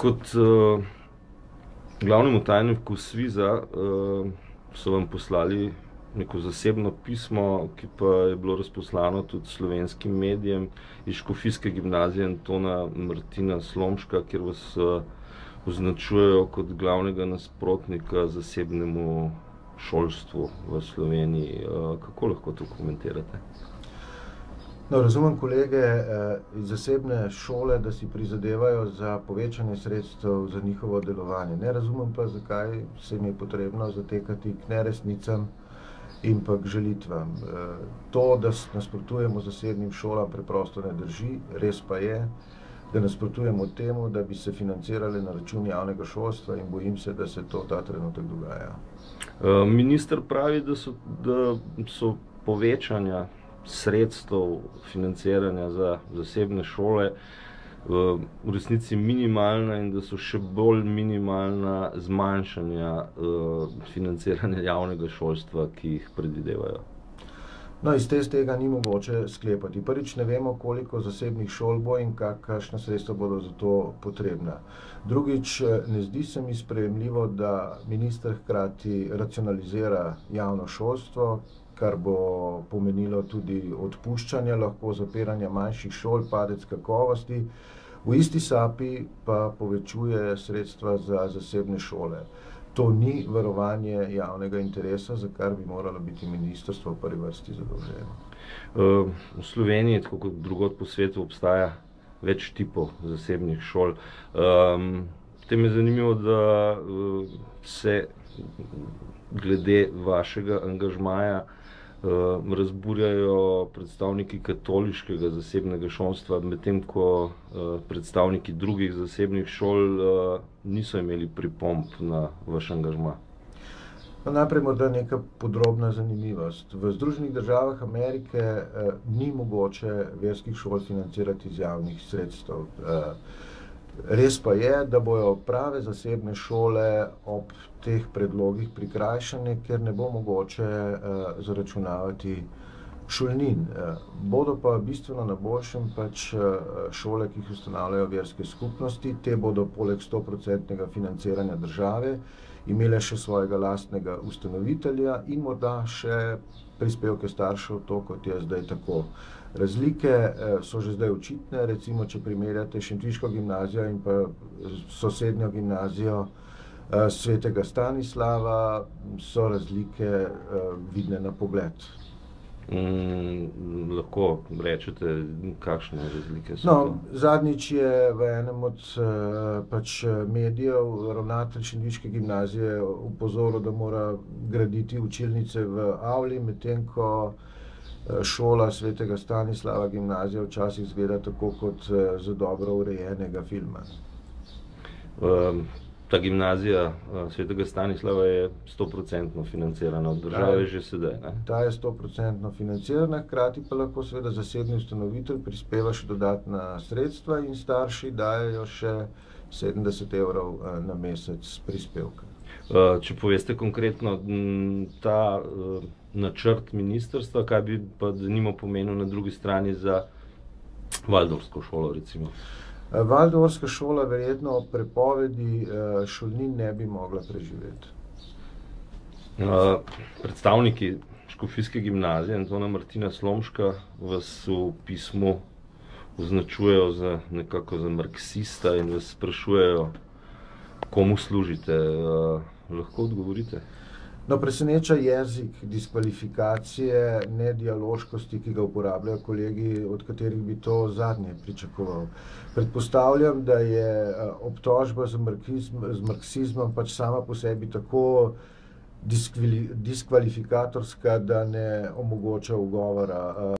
Kot glavnemu tajniku SVIZ-a so vam poslali neko zasebno pismo, ki pa je bilo razposlano tudi slovenskim medijem iz Škofijske gimnazije Antona Martina Slomška, kjer vas označujejo kot glavnega nasprotnika zasebnemu šolstvu v Sloveniji. Kako lahko to komentirate? No, razumem kolege iz zasebne šole, da si prizadevajo za povečanje sredstev za njihovo delovanje. Ne razumem pa, zakaj se jim je potrebno zatekati k neresnicam in pa k žalitvam. To, da nasprotujemo zasebnim šolam, preprosto ne drži. Res pa je, da nasprotujemo temu, da bi se financirale na račun javnega šolstva, in bojim se, da se to ta trenutek dogaja. Minister pravi, da so povečanja sredstev financiranja za zasebne šole v resnici minimalna in da so še bolj minimalna zmanjšanja financiranja javnega šolstva, ki jih predvidevajo. No, iz tega ni mogoče sklepati. Prvič, ne vemo, koliko zasebnih šol bo in kakšna sredstva bodo za to potrebna. Drugič, ne zdi se mi sprejemljivo, da minister hkrati racionalizira javno šolstvo, kar bo pomenilo tudi odpuščanje, lahko zapiranje manjših šol, padec kakovosti. V isti sapi pa povečuje sredstva za zasebne šole. To ni varovanje javnega interesa, za kar bi moralo biti ministrstvo v prvi vrsti zadolženo. V Sloveniji, tako kot drugod po svetu, obstaja več tipov zasebnih šol. Potem je zanimivo, da se glede vašega angažmaja razburjajo predstavniki katoliškega zasebnega šolstva, medtem ko predstavniki drugih zasebnih šol niso imeli pripomb na vaš angažma. Najprej morda neka podrobna zanimivost. V Združenih državah Amerike ni mogoče verskih šol financirati iz javnih sredstev. Res pa je, da bojo prave zasebne šole ob teh predlogih prikrajšane, ker ne bo mogoče zaračunavati šolnin. Bodo pa bistveno na boljšem šole, ki jih ustanavljajo verske skupnosti. Te bodo poleg 100% financiranja države imele še svojega lastnega ustanovitelja in morda še prispevke staršev, to kot je zdaj tako. Razlike so že zdaj očitne, recimo, če primerjate Šentviško gimnazijo in pa sosednjo gimnazijo Svetega Stanislava, so razlike vidne na pogled. Lahko rečete, kakšne razlike so? No, zadnjič je v enem od medijev ravnatelj Šentviške gimnazije opozoril, da mora graditi učilnice v avli, medtem ko šola Svetega Stanislava gimnazija včasih izgleda tako kot z dobro urejenega filma. Ta gimnazija Svetega Stanislava je 100% financirana od države že sedaj, ne? Ta je 100% financirana, hkrati pa lahko seveda zasebni ustanovitelj prispeva še dodatna sredstva in starši dajejo še 70 evrov na mesec prispevka. Če poveste konkretno ta načrt ministrstva, kaj bi pa denimo pomenil na drugi strani za Valdorfsko šolo, recimo? Valdorfska šola verjetno ob prepovedi šolnin ne bi mogla preživeti. Predstavniki Škofijske gimnazije Antona Martina Slomška vas v pismu označujejo nekako za marksista in vas sprašujejo, komu služite. Lahko odgovorite? No, preseneča jezik diskvalifikacije, nedialoškosti, ki ga uporabljajo kolegi, od katerih bi to zadnje pričakoval. Predpostavljam, da je obtožba z marksizmom sama po sebi tako diskvalifikatorska, da ne omogoča ugovora.